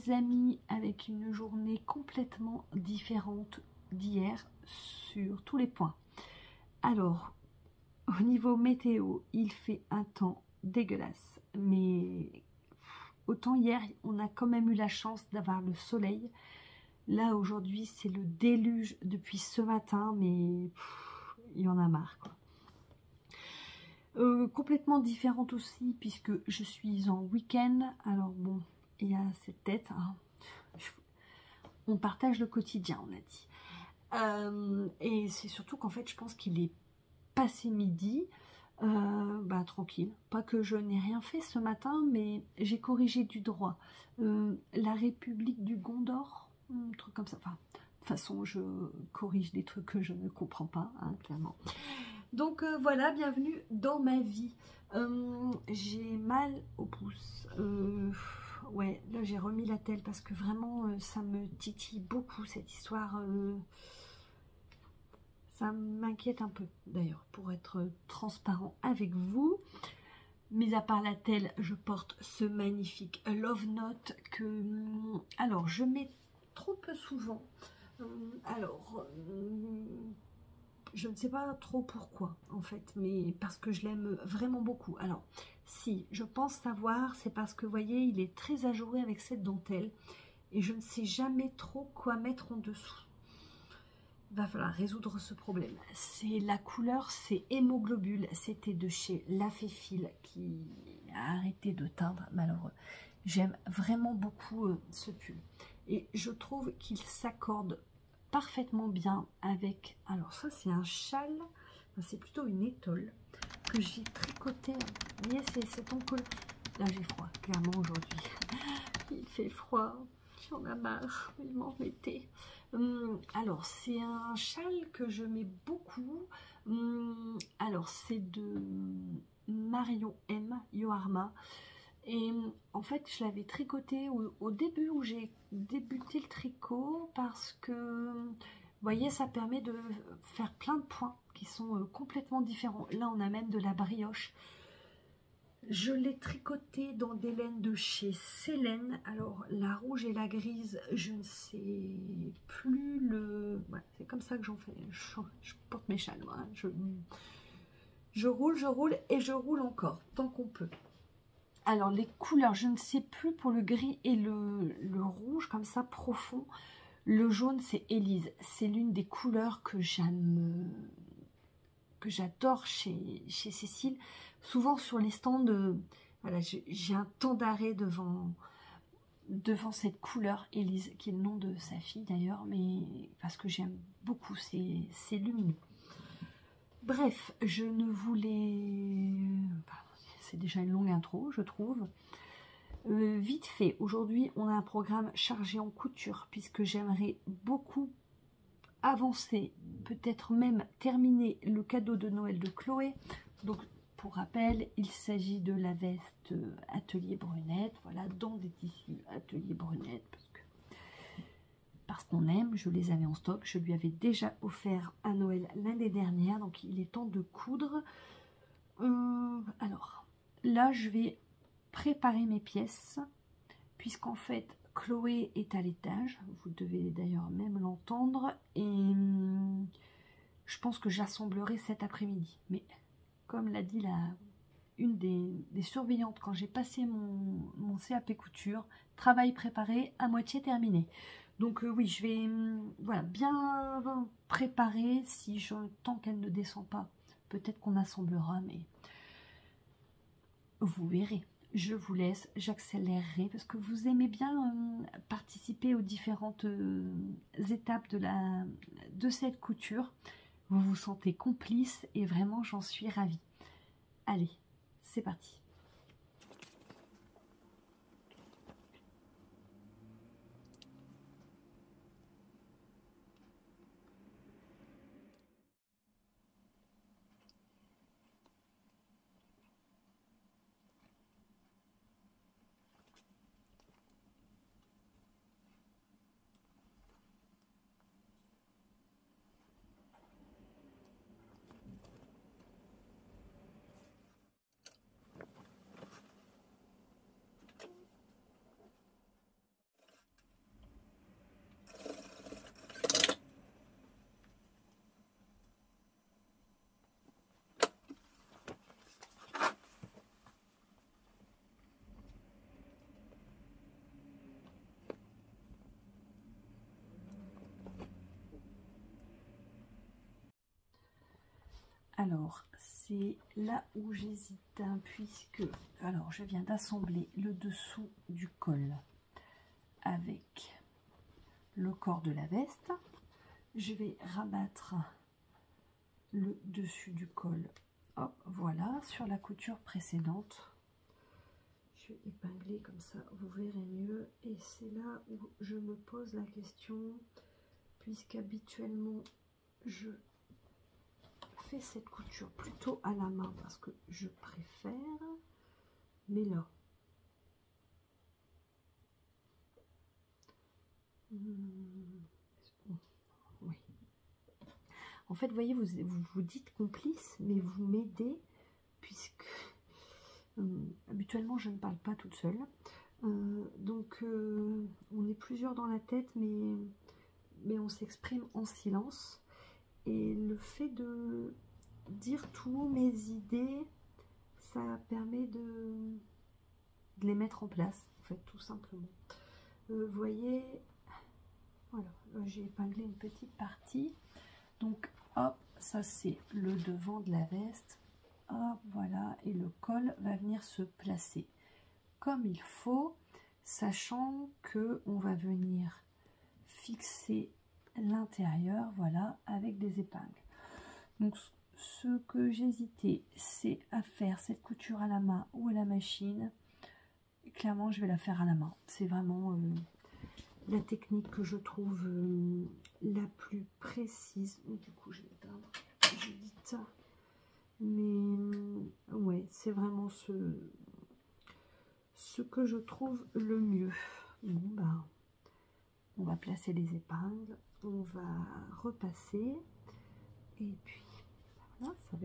les amis, avec une journée complètement différente d'hier sur tous les points. Alors, au niveau météo, il fait un temps dégueulasse, mais autant hier, on a quand même eu la chance d'avoir le soleil. Là, aujourd'hui, c'est le déluge depuis ce matin, mais il y en a marre, quoi. Complètement différente aussi, puisque je suis en week-end. Alors bon, il y a cette tête, hein. On partage le quotidien, on a dit. Et c'est surtout qu'en fait, je pense qu'il est passé midi. Tranquille. Pas que je n'ai rien fait ce matin, mais j'ai corrigé du droit. La République du Gondor, un truc comme ça. Enfin, de toute façon, je corrige des trucs que je ne comprends pas, hein, clairement. Donc voilà, bienvenue dans ma vie. J'ai mal au pouce. Ouais, là j'ai remis la telle parce que vraiment ça me titille beaucoup cette histoire. Ça m'inquiète un peu d'ailleurs, pour être transparent avec vous. Mis à part la telle, je porte ce magnifique Love Note que, alors, je mets trop peu souvent. Je ne sais pas trop pourquoi en fait, mais parce que je l'aime vraiment beaucoup. Alors, si je pense savoir, c'est parce que, vous voyez, il est très ajouré avec cette dentelle et je ne sais jamais trop quoi mettre en dessous. Il va falloir résoudre ce problème. C'est la couleur, c'est Hémoglobule. C'était de chez La Féfile qui a arrêté de teindre, malheureux. J'aime vraiment beaucoup ce pull. Et je trouve qu'il s'accorde parfaitement bien avec... Alors ça, c'est un châle, c'est plutôt une étole que j'ai tricoté. Vous voyez, c'est ton col. Là, j'ai froid, clairement, aujourd'hui. Il fait froid. J'en ai marre, il m'en mettait. Alors, c'est un châle que je mets beaucoup. Alors, c'est de Marion M. Yoharma. Et en fait, je l'avais tricoté au début où j'ai débuté le tricot parce que, vous voyez, ça permet de faire plein de points qui sont complètement différents. Là, on a même de la brioche. Je l'ai tricoté dans des laines de chez Célène. Alors, la rouge et la grise, je ne sais plus le... Ouais, c'est comme ça que j'en fais. Je porte mes châles, moi. Je roule et je roule encore, tant qu'on peut. Alors, les couleurs, je ne sais plus pour le gris et le rouge, comme ça, profond. Le jaune, c'est Élise. C'est l'une des couleurs que j'aime... que j'adore chez Cécile. Souvent sur les stands, voilà, j'ai un temps d'arrêt devant cette couleur, Élise, qui est le nom de sa fille d'ailleurs, mais parce que j'aime beaucoup, c'est lumineux. Bref, je ne voulais... c'est déjà une longue intro, je trouve. Vite fait, aujourd'hui, on a un programme chargé en couture, puisque j'aimerais beaucoup avancer, peut-être même terminer le cadeau de Noël de Chloé. Donc, pour rappel, il s'agit de la veste Atelier Brunette, voilà, dans des tissus Atelier Brunette, parce qu'on aime. Je les avais en stock, je lui avais déjà offert à Noël l'année dernière, donc il est temps de coudre. Alors, là, je vais préparer mes pièces, puisqu'en fait, Chloé est à l'étage, vous devez d'ailleurs même l'entendre, et je pense que j'assemblerai cet après-midi. Mais comme l'a dit une des surveillantes quand j'ai passé mon CAP couture, travail préparé, à moitié terminé. Donc oui, je vais voilà, bien préparer, tant qu'elle ne descend pas, peut-être qu'on assemblera, mais vous verrez. Je vous laisse, j'accélérerai parce que vous aimez bien participer aux différentes étapes de cette couture. Vous vous sentez complice et vraiment j'en suis ravie. Allez, c'est parti. Alors, c'est là où j'hésite, hein, puisque, alors, je viens d'assembler le dessous du col avec le corps de la veste. Je vais rabattre le dessus du col, hop, voilà, sur la couture précédente. Je vais épingler comme ça, vous verrez mieux. Et c'est là où je me pose la question, puisqu'habituellement, je fais cette couture plutôt à la main parce que je préfère, mais là, oui. En fait, vous voyez, vous dites complice, mais vous m'aidez, puisque habituellement, je ne parle pas toute seule. Donc, on est plusieurs dans la tête, mais on s'exprime en silence. Et le fait de dire tout mes idées, ça permet de les mettre en place, en fait, tout simplement. Vous voyez, voilà, j'ai épinglé une petite partie. Donc, hop, ça c'est le devant de la veste. Hop, voilà, et le col va venir se placer comme il faut, sachant que on va venir fixer l'intérieur, voilà, avec des épingles. Donc, ce que j'hésitais, c'est à faire cette couture à la main ou à la machine. Clairement, je vais la faire à la main. C'est vraiment la technique que je trouve la plus précise. Du coup, je vais éteindre, j'hésite. Mais ouais, c'est vraiment ce que je trouve le mieux. Bon, bah, on va placer les épingles, on va repasser. Et puis, voilà, ça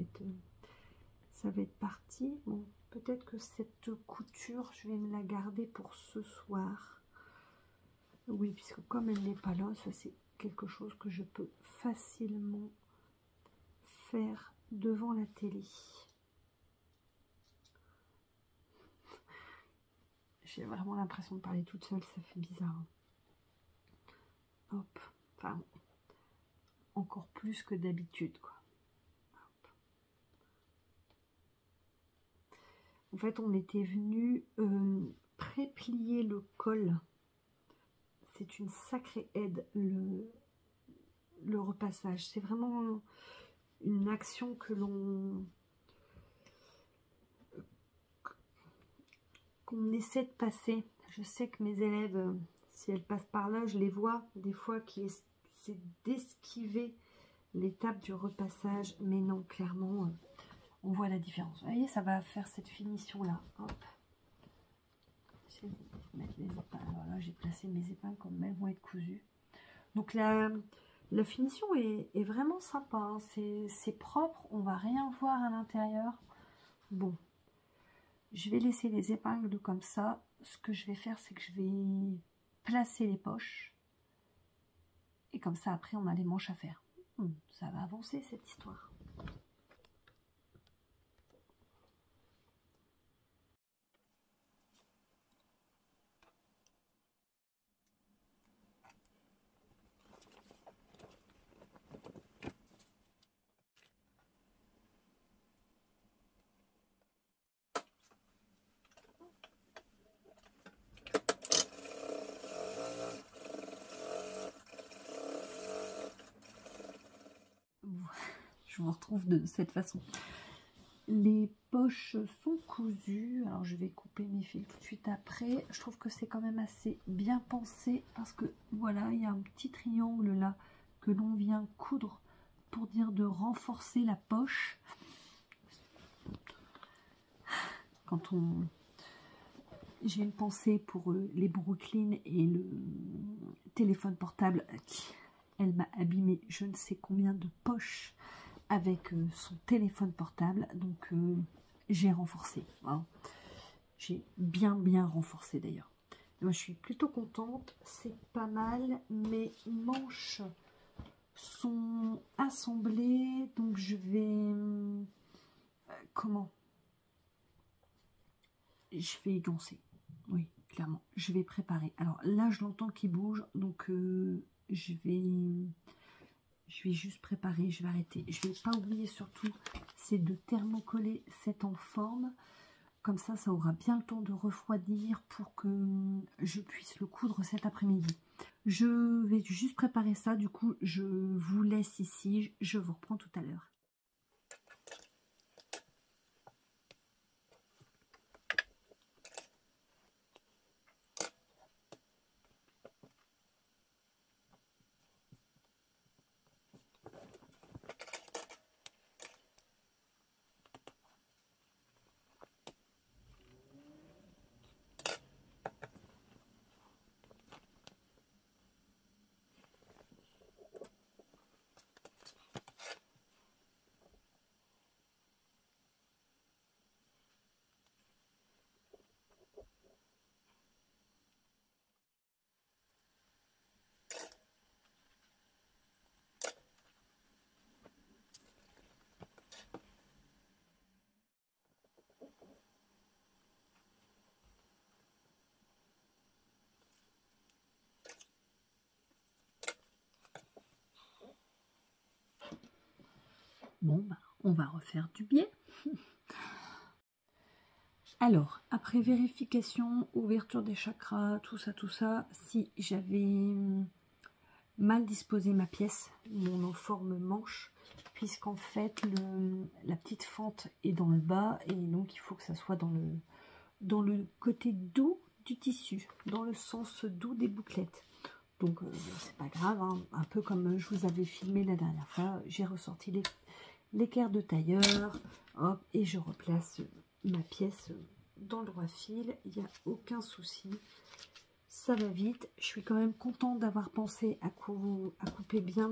va être parti. Bon, peut-être que cette couture, je vais me la garder pour ce soir. Oui, puisque comme elle n'est pas là, ça c'est quelque chose que je peux facilement faire devant la télé. J'ai vraiment l'impression de parler toute seule, ça fait bizarre. Hop, enfin, encore plus que d'habitude, quoi. Hop. En fait, on était venu pré-plier le col. C'est une sacrée aide, le repassage. C'est vraiment une action qu'on essaie de passer. Je sais que mes élèves, si elles passent par là, je les vois des fois qui essaient d'esquiver l'étape du repassage, mais non, clairement, on voit la différence. Vous voyez, ça va faire cette finition là. Hop. Je vais mettre les épingles. Alors là, j'ai placé mes épingles comme elles vont être cousues. Donc la finition est vraiment sympa, hein. C'est propre, on va rien voir à l'intérieur. Bon, je vais laisser les épingles comme ça. Ce que je vais faire, c'est que je vais placer les poches. Et comme ça, après, on a les manches à faire. Ça va avancer, cette histoire. Je vous retrouve de cette façon. Les poches sont cousues. Alors je vais couper mes fils tout de suite après. Je trouve que c'est quand même assez bien pensé parce que voilà, il y a un petit triangle là que l'on vient coudre pour dire de renforcer la poche. Quand on... J'ai une pensée pour les Brooklyn et le téléphone portable qui, elle m'a abîmé je ne sais combien de poches avec son téléphone portable, donc j'ai renforcé, hein. J'ai bien renforcé d'ailleurs. Moi je suis plutôt contente, c'est pas mal. Mes manches sont assemblées, donc je vais comment, je vais égancer, oui clairement, je vais préparer. Alors là je l'entends qui bouge, donc je je vais juste préparer, je vais arrêter. Je ne vais pas oublier surtout, c'est de thermocoller cette en forme. Comme ça aura bien le temps de refroidir pour que je puisse le coudre cet après-midi. Je vais juste préparer ça, du coup, je vous laisse ici. Je vous reprends tout à l'heure. Bon, bah, on va refaire du biais. Alors, après vérification, ouverture des chakras, tout ça, si j'avais mal disposé ma pièce, mon forme manche, puisqu'en fait, la petite fente est dans le bas, et donc il faut que ça soit dans le côté doux du tissu, dans le sens doux des bouclettes. Donc, c'est pas grave, hein, un peu comme je vous avais filmé la dernière fois, j'ai ressorti l'équerre de tailleur, hop, et je replace ma pièce dans le droit fil, il n'y a aucun souci, ça va vite. Je suis quand même contente d'avoir pensé à couper bien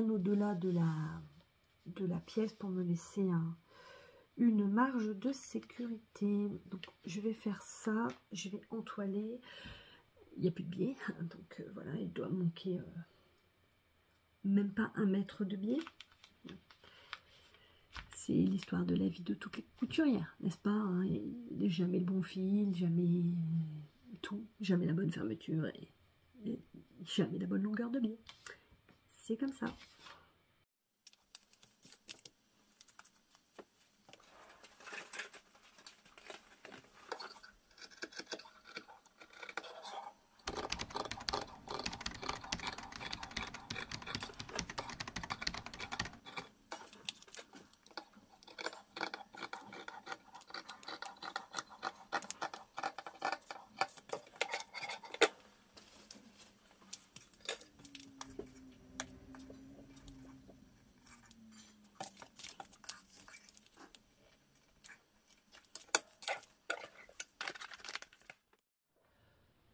au-delà de la pièce pour me laisser une marge de sécurité. Donc je vais faire ça, je vais entoiler, il n'y a plus de biais, donc voilà, il doit manquer même pas 1 mètre de biais. C'est l'histoire de la vie de toutes les couturières, n'est-ce pas, hein? Jamais le bon fil, jamais tout, jamais la bonne fermeture et jamais la bonne longueur de biais. C'est comme ça.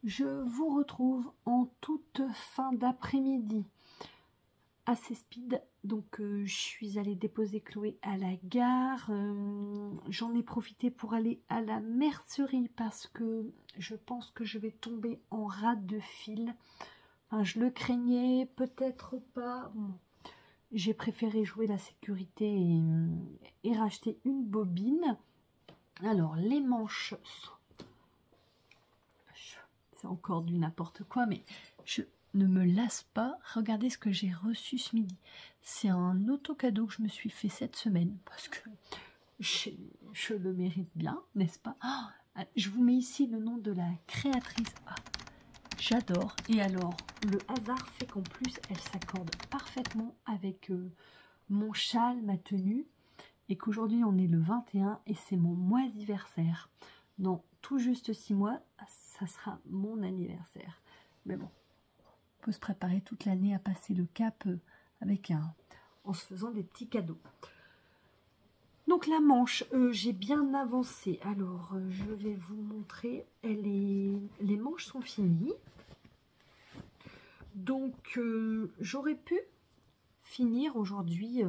Je vous retrouve en toute fin d'après-midi, assez speed. Donc je suis allée déposer Chloé à la gare. J'en ai profité pour aller à la mercerie parce que je pense que je vais tomber en rade de fil. Enfin, je le craignais, peut-être pas. Bon, j'ai préféré jouer la sécurité et racheter une bobine. Alors les manches sont... C'est encore du n'importe quoi, mais je ne me lasse pas. Regardez ce que j'ai reçu ce midi. C'est un auto-cadeau que je me suis fait cette semaine, parce que je le mérite bien, n'est-ce pas? Je vous mets ici le nom de la créatrice. J'adore. Et alors, le hasard fait qu'en plus, elle s'accorde parfaitement avec mon châle, ma tenue, et qu'aujourd'hui, on est le 21, et c'est mon mois-anniversaire. Dans tout juste 6 mois, ça sera mon anniversaire. Mais bon, on peut se préparer toute l'année à passer le cap en se faisant des petits cadeaux. Donc la manche, j'ai bien avancé. Alors, je vais vous montrer. Les manches sont finies. Donc, j'aurais pu finir aujourd'hui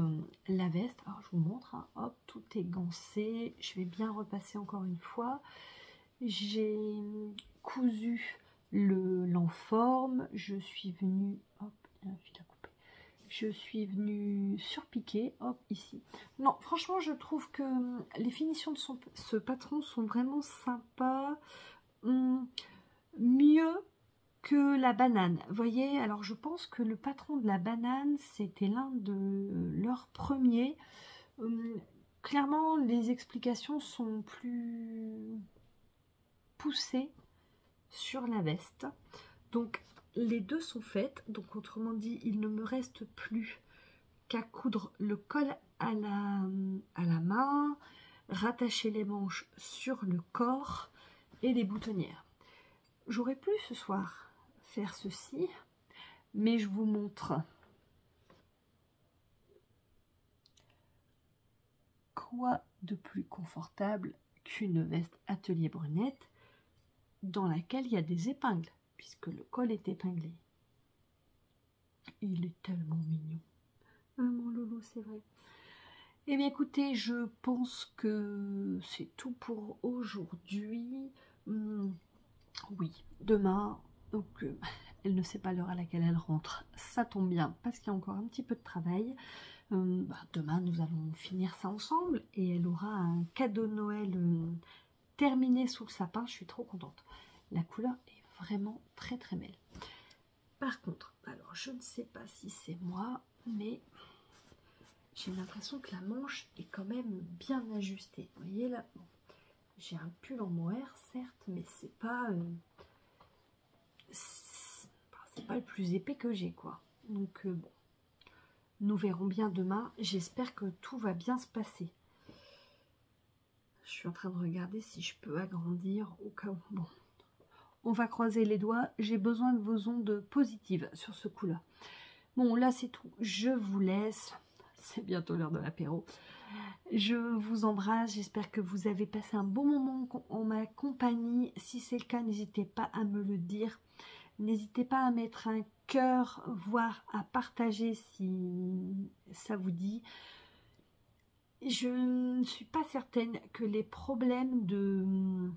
la veste. Alors, je vous montre. Hein. Hop, tout est gancé. Je vais bien repasser encore une fois. J'ai cousu l'enforme. Je suis venue... Hop, il y a un fil à couper. Je suis venue surpiquer, hop, ici. Non, franchement, je trouve que les finitions de ce patron sont vraiment sympas. Mieux que la banane. Vous voyez, alors je pense que le patron de la banane, c'était l'un de leurs premiers. Clairement, les explications sont plus poussées sur la veste. Donc, les deux sont faites. Donc, autrement dit, il ne me reste plus qu'à coudre le col à la main, rattacher les manches sur le corps et les boutonnières. J'aurais pu ce soir faire ceci, mais je vous montre quoi de plus confortable qu'une veste atelier brunette dans laquelle il y a des épingles, puisque le col est épinglé. Il est tellement mignon. Ah mon loulou, c'est vrai. Eh bien écoutez, je pense que c'est tout pour aujourd'hui. Oui, demain, donc elle ne sait pas l'heure à laquelle elle rentre. Ça tombe bien parce qu'il y a encore un petit peu de travail. Demain, nous allons finir ça ensemble et elle aura un cadeau de Noël terminé sous le sapin. Je suis trop contente. La couleur est vraiment très très belle. Par contre, alors je ne sais pas si c'est moi, mais j'ai l'impression que la manche est quand même bien ajustée. Vous voyez là, bon, j'ai un pull en mohair certes, mais c'est pas le plus épais que j'ai quoi. Donc bon, nous verrons bien demain. J'espère que tout va bien se passer. Je suis en train de regarder si je peux agrandir au cas où. Bon, on va croiser les doigts. J'ai besoin de vos ondes positives sur ce coup-là. Bon, là c'est tout. Je vous laisse. C'est bientôt l'heure de l'apéro. Je vous embrasse. J'espère que vous avez passé un bon moment en ma compagnie. Si c'est le cas, n'hésitez pas à me le dire. N'hésitez pas à mettre un cœur, voire à partager si ça vous dit. Je ne suis pas certaine que les problèmes de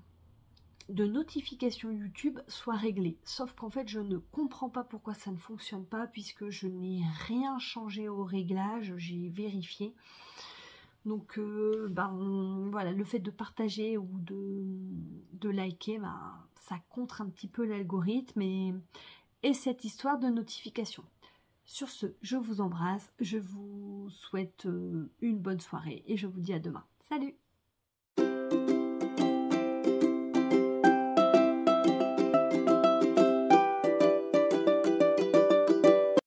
notification YouTube soient réglés. Sauf qu'en fait, je ne comprends pas pourquoi ça ne fonctionne pas puisque je n'ai rien changé au réglage. J'ai vérifié. Donc, voilà, le fait de partager ou de liker, ça contre un petit peu l'algorithme et cette histoire de notification. Sur ce, je vous embrasse, je vous souhaite une bonne soirée et je vous dis à demain. Salut!